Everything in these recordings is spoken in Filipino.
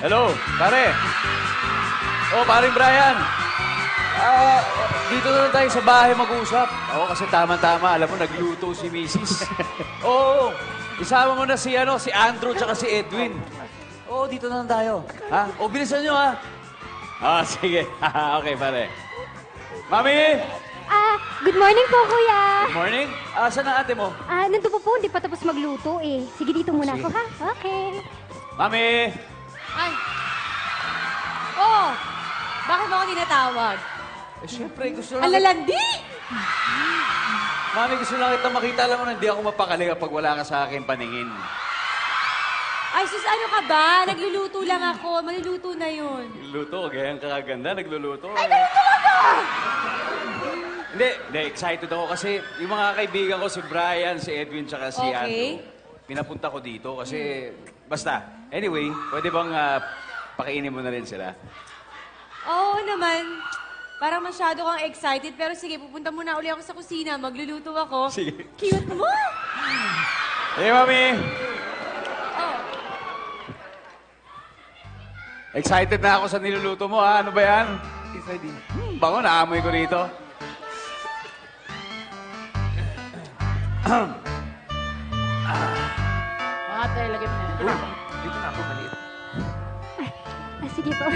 Hello, pare. Oh, paring Brian. Dito na lang tayo sa bahay mag-usap. Oo, kasi tama-tama. Alam mo, nagluto si Mrs. Oo, isama mo na si Andrew tsaka si Edwin. Oo, dito na lang tayo. Ha? O, bilisan nyo, ha? Sige. Okay, pare. Mami! Good morning po, kuya. Good morning. Saan ang ate mo? Nandito po, hindi pa tapos magluto eh. Sige, dito muna ako, ha? Okay. Mami! Ay! Oh! Bakit mo ako tinatawag? Siyempre, gusto lang... Alalandi! Mami, gusto lang kita makita. Alam mo na, hindi ako mapakali kapag wala ka sa akin paningin. Ay, sus, ano ka ba? Nagluluto lang ako. Maluluto na yun. Nagluluto, gayang kakaganda, nagluluto. Ay, ganun talaga! Hindi, excited ako kasi yung mga kaibigan ko, si Brian, si Edwin, tsaka si Okay. Andrew, pinapunta ko dito kasi, basta, anyway, pwede bang pakainin mo na rin sila? Oo naman. Parang masyado kang excited. Pero sige, pupunta muna uli ako sa kusina. Magluluto ako. Sige. Cute mo! Hey, Mami! Oh. Excited na ako sa niluluto mo, ha? Ano ba yan? Bango, naamoy ko rito. Ate, lagay mo na. Dito na ako maliit. Sige po.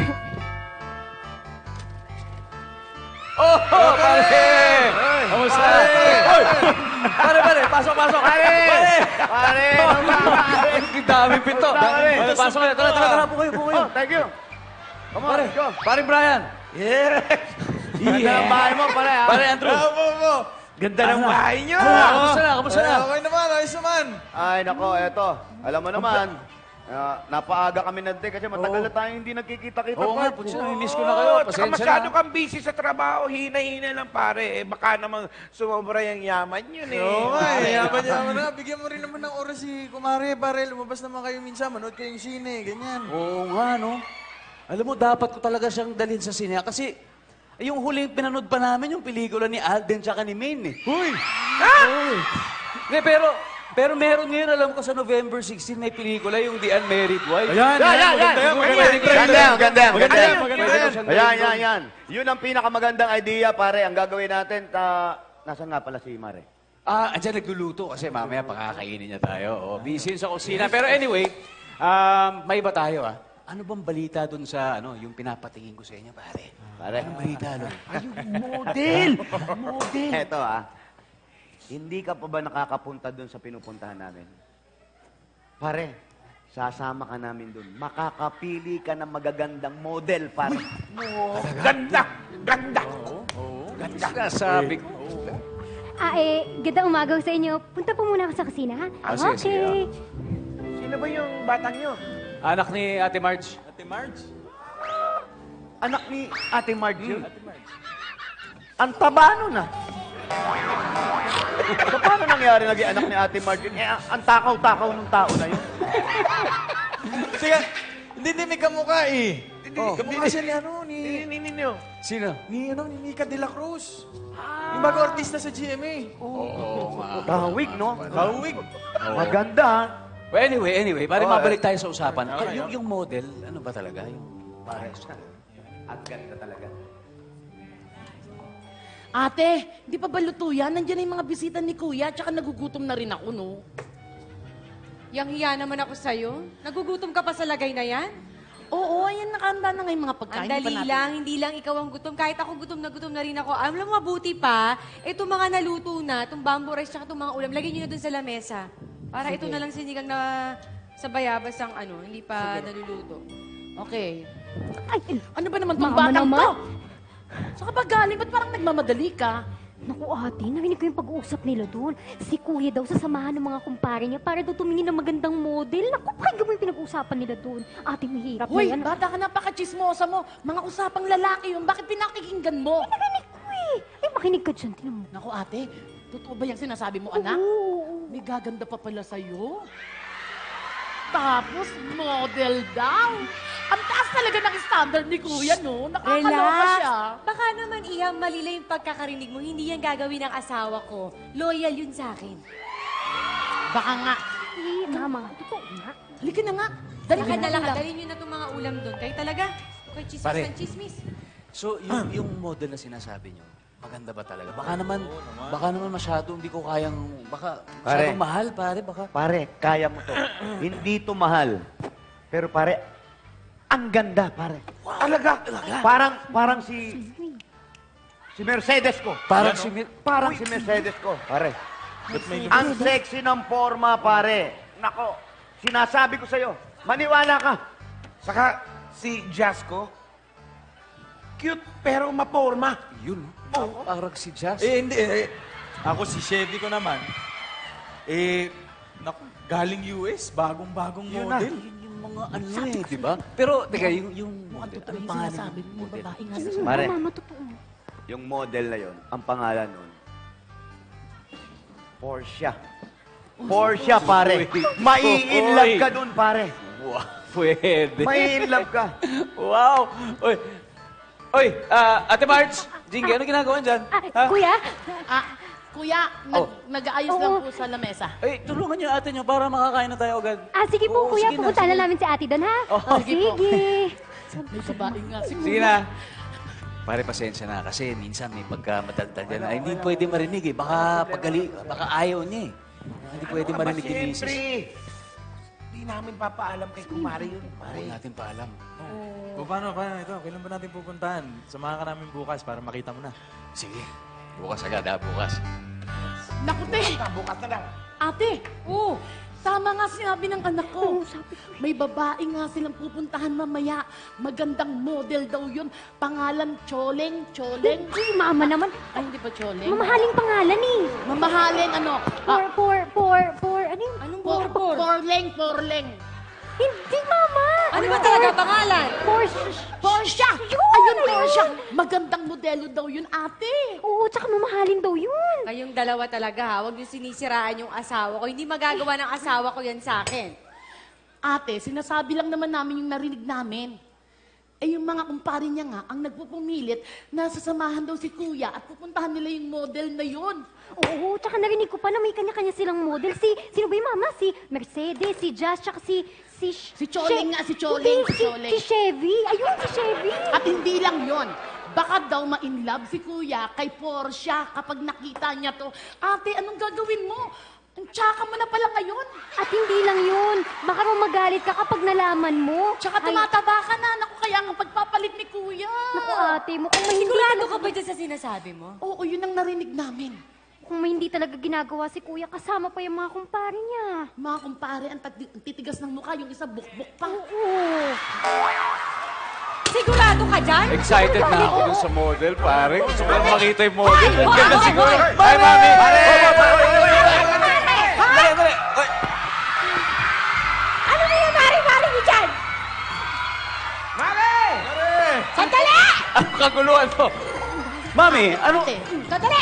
Oh, pare! Kamusta? Hoy! Pare, pasok! Pare! Pare! Ang daming pinto. Pare! Pasok kayo. Tara, po kayo. Oh, thank you. Come on, Pare, let's go. pare Brian. Yes! Ganda ng bahay mo, pare, ha? Pare Andrew. Ganda ng bahay niyo! Kamusta na? Okay naman, ayos naman. Ay, nako, eto. Alam mo naman, napaaga kami natin kasi matagal na tayong hindi nagkikita-kita. Oo nga, putsi, namimiss ko na kayo. Tsaka Pasensya masyado na. kang busy sa trabaho, hina-hina lang pare. Baka namang sumobra yung yaman yun eh. Oo nga, yaman na. Bigyan mo rin naman ng oras si Kumare, pare. Lumabas naman kayo minsan, manood kayong sine, ganyan. Oo nga, no? Alam mo, dapat ko talaga siyang dalhin sa sinya kasi yung huling pinanood pa namin yung pelikula ni Alden tsaka ni Maine, eh. Huy! Hindi, pero meron ngayon, alam ko, sa November 16 may pelikula, yung The Unmarried Wife. Yan! Maganda yan. Ayan. Yun ang pinakamagandang idea, pare. Ang gagawin natin, nasaan nga pala si Mare? Andyan nagluluto kasi mamaya pakakainin niya tayo. Busy sa kusina. Pero anyway, may iba tayo, ah. Ano bang balita dun sa, yung pinapatingin ko sa inyo, pare? Pare. Anong balita dun? Model! Eto, hindi ka pa ba nakakapunta dun sa pinupuntahan namin? Pare, sasama ka namin dun. Makakapili ka ng magagandang model, pare. Ganda! Ganda! Sabi ko. Ganda umagaw sa inyo. Punta po muna ako sa kusina, ha? Sige. Sino ba yung batang nyo? Anak ni Ate Marge. Anak ni Ate Marge yun. Ang taba nun, So, paano nangyari naging anak ni Ate Marge yun? Ang takaw-takaw ng tao na yun. Sige, hindi may kamukha eh. Kamukha siya ni Ninyo. Sino? ni Nika de la Cruz. Yung bago artista sa GMA. Oo nga. Kahawig, no? Hawig. Maganda, Well, anyway, pare mabalik tayo sa usapan. Yung model, ano ba talaga? Yung Pares na. At ganda talaga. Ate, di pa ba luto yan? Nandiyan na yung mga bisita ni Kuya, tsaka nagugutom na rin ako, no? Yang hiya naman ako sa'yo. Nagugutom ka pa sa lagay na yan? Oo, ayan, nakahanda na nga yung mga pagkain. Ang dali lang, hindi lang ikaw ang gutom. Kahit ako gutom na rin ako. Alam mo, mabuti pa, itong mga naluto na, itong bamboo rice, tsaka itong mga ulam, lagyan nyo na dun sa lamesa. Para ito na lang sinigang na sa bayabas ang hindi pa naluluto. Okay. Ay, Ano ba naman tong Mama batang naman. to? Saan ka ba galing? Ba't parang nagmamadali ka? naku ate, narinig ko yung pag-uusap nila doon. Si kuya daw sasamahan ng mga kumpare niya para daw tumingin ng magandang model. Naku, pakinggan mo yung pinag-uusapan nila doon. Ate, mahirap Hoy, na yan. bata ka, napaka-chismosa mo. Mga usapang lalaki yun. Bakit pinakikinggan mo? Narinig ko eh. Ay, makinig ka dyan. Tinan mo. Naku ate, totoo ba yung sinasabi mo, anak? Oo. May gaganda pa pala sa'yo. Tapos model daw. Ang taas talaga ng standard ni Kuya, no? Nakakaloka siya. Baka naman, Iha, mali lang yung pagkakarinig mo. Hindi yan gagawin ng asawa ko. Loyal yun sa akin. Baka nga. Eh, mama, totoo nga. Halika na nga. Dali ka na lang. Dali nyo na itong mga ulam doon. Kayo talaga. Okay, chismis Pare. ng chismis. So, yung model na sinasabi nyo, maganda ba talaga? Baka naman masyado, hindi ko kayang, baka masyadong Pare. mahal, pare, baka. Pare, kaya mo to. Hindi to mahal. Pero pare, ang ganda, pare. Talaga? Parang si Mercedes ko. Parang Parang si Mercedes ko, pare. Ang sexy ng forma, pare. Nako, sinasabi ko sa'yo, maniwala ka. Saka si Jasco, cute pero maporma. Yun, parang si Jazz. Hindi. Ako si Chevy ko naman. Naku, galing US, bagong-bagong model. Yun yung mga ano di ba? Pero, teka, yung Mukhang model, totoo anong yung pangalan sinasabi ng mo. model? Babae nga sa Pare, Mama, totoo. yung model na yon, ang pangalan nun, Porsche. Porsche, pare. Mai-inlove ka dun, pare. Wow, pwede. Mai-inlove ka. Wow! Oy, Ate Marge, Jingy, ano ginagawa dyan? Kuya, Kuya, nag-aayos Oo. lang po sa lamesa. Ay, tulungan niyo ate niyo para makakain na tayo agad. sige po, Oo, kuya. sige na, Pupunta na sige. namin si ate doon, ha? Oh, sige po. Sige. May babae nga si Sige na. Pare, pasensya na kasi minsan may pagkamadaldal yan. Ay, hindi pwede marinig eh. Baka ayaw niya eh. Hindi pwede marinig ni Mrs. Siyempre, hindi namin papaalam kay Kumari yun, pare. Huwag natin paalam. O paano ito? Kailan ba natin pupuntahan? Samahan ka namin bukas para makita mo na. Sige. Bukas agad ha, bukas. Naku, te! Bukas na lang. Ate! Oo! Tama nga sinabi ng anak ko. May babae nga silang pupuntahan mamaya. Magandang model daw yun. Pangalan Choleng. Choleng? Hindi, mama naman. Ay, hindi pa Choleng. Mamahaling pangalan eh. Mamahalin ano? Ano yung? Anong Porleng. Porleng. Hindi, mama. Ano ba talaga pangalan? Porsche! Yun, Ayun, ayun. Porsche! Magandang modelo daw yun, ate. Oo, tsaka mamahalin daw yun. Kayong dalawa talaga ha. Huwag niyo sinisiraan yung asawa ko. Hindi magagawa ng asawa ko yan sa akin. Ate, sinasabi lang naman namin yung narinig namin. Eh, yung mga kumpare niya nga, ang nagpupumilit na sasamahan daw si Kuya at pupuntahan nila yung model na yun. Oo, tsaka narinig ko pa na may kanya-kanya silang model. Sino ba yung mama? Si Mercedes, si Jazz, tsaka si Choleng nga, si Choleng, Hindi, si Choleng. si Chevy. Ayun, si Chevy. At hindi lang yon. Baka daw ma-inlove si Kuya kay Porsche kapag nakita niya to. Ate, anong gagawin mo? Ang tsaka mo na pala ngayon. At hindi lang yun. Baka raw magalit ka kapag nalaman mo. Tsaka Ay, tumataba ka na. Naku, kaya ang pagpapalit ni Kuya. naku ate, mukhang may hindi Sigurado talaga, ka ba dyan sa sinasabi mo? Oo, yun ang narinig namin. kung may hindi talaga ginagawa si kuya, kasama pa yung mga kumpare niya. Mga kumpare, ang titigas ng mukha, yung isa bukbok pa. Oo. Sigurado ka dyan? Excited na ako dun sa model, pare. Gusto ko lang makita yung model. Ang ganda siguro. Ay, mami! Pare! Dali, dali! Ay, Ano na yung mari-mari niyo dyan? Mare! Sandali! Ano kaguluhan to? Mami, ano Sandali!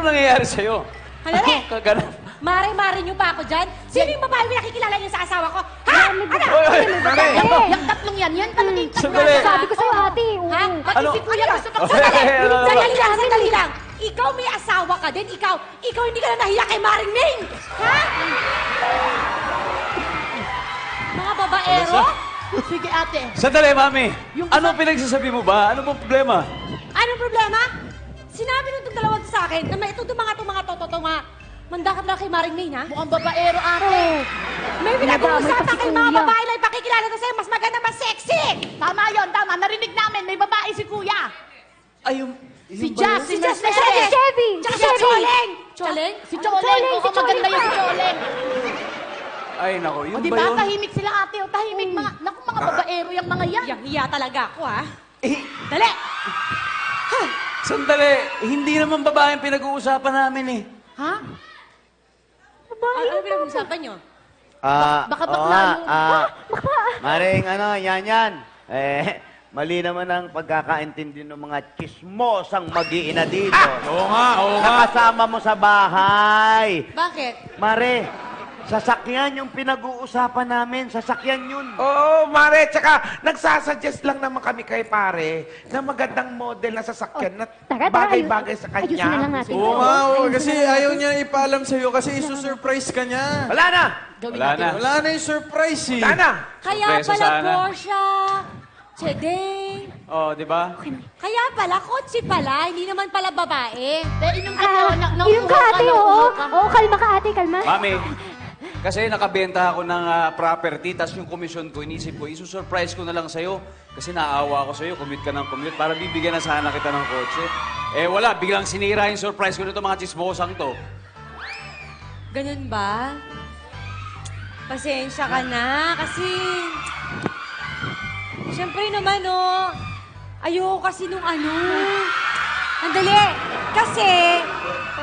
nangyayari sa'yo? Sandali! Kaganan. Mari-mari niyo pa ako dyan? Sino yung babae may nakikilala niyo sa asawa ko? Ha? Ano? Yung tatlong yan talaga yung tatlong Sandali. yan. Sabi ko sa'yo ate, oo. Ha? Pati Ano? si Kuya gusto Ano? Sandali lang, sandali lang. Ikaw may asawa ka din. Ikaw hindi ka na nahiya kay Maring Ming. Ha? Mga babaero? Sige ate. Sandali, mami. Yung Ano pinagsasabi mo ba? Ano bang problema? Anong problema? Sinabi nung itong dalawang sa akin na may itong mga mandakat lang kay Maring Ming, ha? Mukhang babaero ate. May pinag-uusapan pa si kay mga Kuya. babae lang ipakikilala na sa'yo. Mas maganda, mas sexy. Tama yon, tama. Narinig namin, may babae si Kuya. Ay, Si Jazz, si Jazz Si Chevy! Tsaka Si si Chevy! Choleng. Choleng? Si Choleng, oo, maganda yung si Choleng. Ay, nako. O Yun di ba ba, yun? tahimik sila ate, o tahimik mga, naku mga babaero yung mga yan. Yang hiya talaga ako, ha? Eh, Dali! sandali. Hindi naman babaeng pinag-uusapan namin eh. Ha? Ano pinag-uusapan nyo? Baka oo bakla nga, yung... Maring yan. Mali naman ang pagkakaintindi ng mga chismosang mag-iina dito. Oo nga. Nakasama mo sa bahay. Bakit? Mare, Sasakyan yung pinag-uusapan namin. Sasakyan yun. Oo, Mare. Tsaka, nagsasuggest lang naman kami kay pare na magandang model na sasakyan na Tara, bagay-bagay sa kanya. Ayusin na lang natin. Oo nga, oo, kasi ayaw niya ipaalam sa'yo kasi isusurprise ka niya. Wala na! Gawin Wala natin. na. Wala na yung surprise eh. Sana. Kaya Sorpresa pala sana. Porsche, Chedeng. Oh, di ba? Kaya pala, kotse pala, hindi naman pala babae. Dahil inom ka to, Yung ka, ate, oo. Oo, kalma ka, ate, kalma. Mami, kasi nakabenta ako ng property, tapos yung komisyon ko, inisip ko, isusurprise ko na lang sa'yo. Kasi naawa ako sa'yo, commute ka ng commute, para bibigyan na sana kita ng kotse. Eh wala, biglang sinira yung surprise ko nito mga chismosang to. Ganun ba? Pasensya ka na, kasi... Siyempre naman, ayoko kasi nung Andali! Kasi,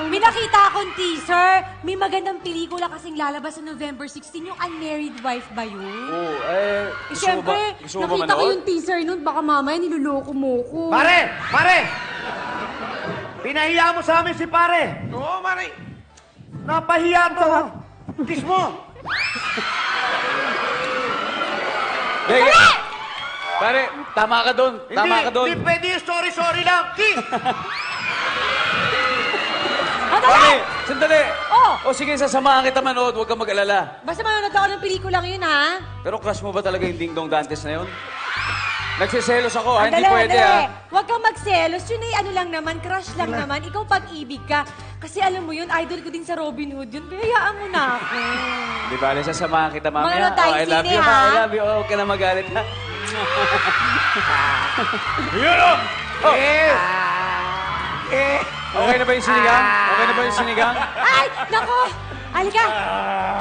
may nakita akong teaser. May magandang pelikula kasing lalabas sa November 16. Yung Unmarried Wife ba yun? Oo, Siyempre, gusto mo ba nakita ko manood? yung teaser nun. Baka mamaya niloloko mo ko. Pare! Pare! Pinahiya mo sa amin si pare. Oo, Mare. Napahiya to. Kiss mo. Pare, tama ka doon. Tama ka doon. Hindi pwede yung sorry lang. Kiss! Mami, sandali. Oh! O sige, sasamahan kita manood. Huwag kang mag-alala. Basta manonood ako ng pelikula ngayon, ha? Pero crush mo ba talaga yung Ding Dong Dantes na yun? Nagsiselos ako, ha? Hindi pwede, andali. ha? Huwag kang magselos. Yun ay ano lang naman, crush lang naman. Ikaw pag-ibig ka. Kasi alam mo yun, idol ko din sa Robin Hood yun. Kaya hayaan mo na ako. Di ba, sasamahan kita mamaya. Manonood tayo I love sine, you, ha? I love you. Huwag ka na magalit, ha? Yun, oh! Okay na ba yung sinigang? Okay na ba yung sinigang? Ay! Nako! Halika!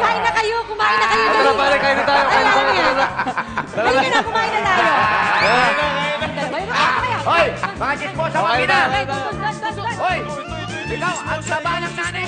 Kain na kayo! Kumain na kayo! Tara, pare, kain na tayo. Kain na tayo. Tara na. Tara Halika na. na! Kumain na tayo! Hoy! Mga chismosa, Okay makina! na. Hoy! Ikaw, ang saba ng nanay